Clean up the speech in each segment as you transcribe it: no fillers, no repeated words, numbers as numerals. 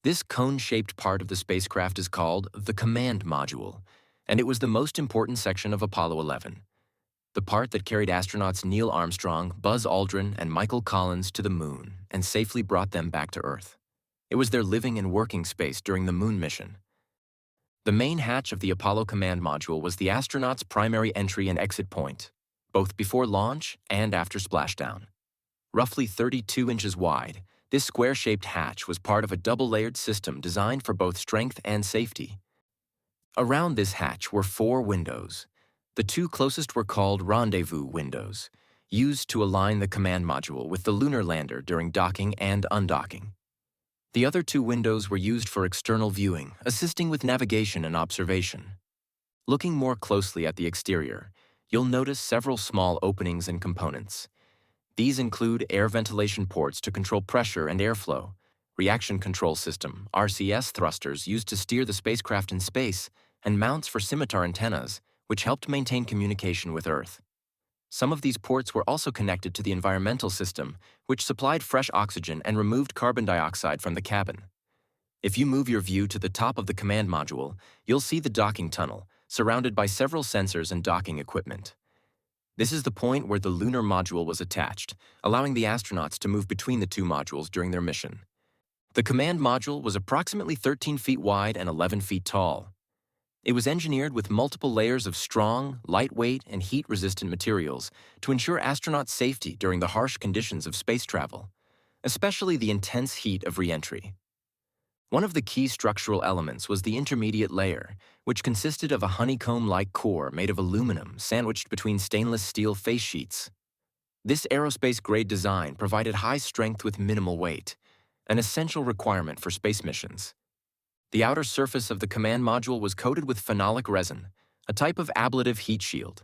This cone-shaped part of the spacecraft is called the command module, and it was the most important section of Apollo 11, the part that carried astronauts Neil Armstrong, Buzz Aldrin, and Michael Collins to the moon and safely brought them back to Earth. It was their living and working space during the moon mission. The main hatch of the Apollo command module was the astronauts' primary entry and exit point, both before launch and after splashdown. Roughly 32 inches wide, this square-shaped hatch was part of a double-layered system designed for both strength and safety. Around this hatch were 4 windows. The 2 closest were called rendezvous windows, used to align the command module with the lunar lander during docking and undocking. The other 2 windows were used for external viewing, assisting with navigation and observation. Looking more closely at the exterior, you'll notice several small openings and components. These include air ventilation ports to control pressure and airflow, reaction control system, RCS thrusters used to steer the spacecraft in space, and mounts for scimitar antennas, which helped maintain communication with Earth. Some of these ports were also connected to the environmental system, which supplied fresh oxygen and removed carbon dioxide from the cabin. If you move your view to the top of the command module, you'll see the docking tunnel, surrounded by several sensors and docking equipment. This is the point where the lunar module was attached, allowing the astronauts to move between the 2 modules during their mission. The command module was approximately 13 feet wide and 11 feet tall. It was engineered with multiple layers of strong, lightweight, and heat-resistant materials to ensure astronauts' safety during the harsh conditions of space travel, especially the intense heat of re-entry. One of the key structural elements was the intermediate layer, which consisted of a honeycomb-like core made of aluminum sandwiched between stainless steel face sheets. This aerospace-grade design provided high strength with minimal weight, an essential requirement for space missions. The outer surface of the command module was coated with phenolic resin, a type of ablative heat shield.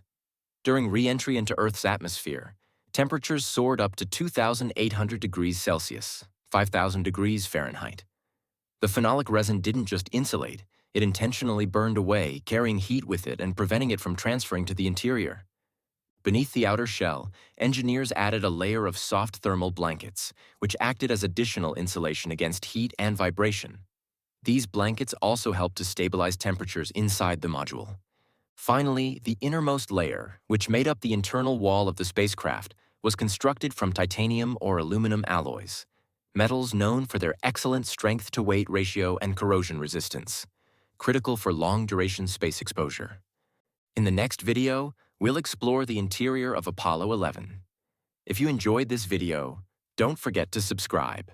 During re-entry into Earth's atmosphere, temperatures soared up to 2,800 degrees Celsius, 5,000 degrees Fahrenheit. The phenolic resin didn't just insulate, it intentionally burned away, carrying heat with it and preventing it from transferring to the interior. Beneath the outer shell, engineers added a layer of soft thermal blankets, which acted as additional insulation against heat and vibration. These blankets also helped to stabilize temperatures inside the module. Finally, the innermost layer, which made up the internal wall of the spacecraft, was constructed from titanium or aluminum alloys, metals known for their excellent strength-to-weight ratio and corrosion resistance, critical for long-duration space exposure. In the next video, we'll explore the interior of Apollo 11. If you enjoyed this video, don't forget to subscribe.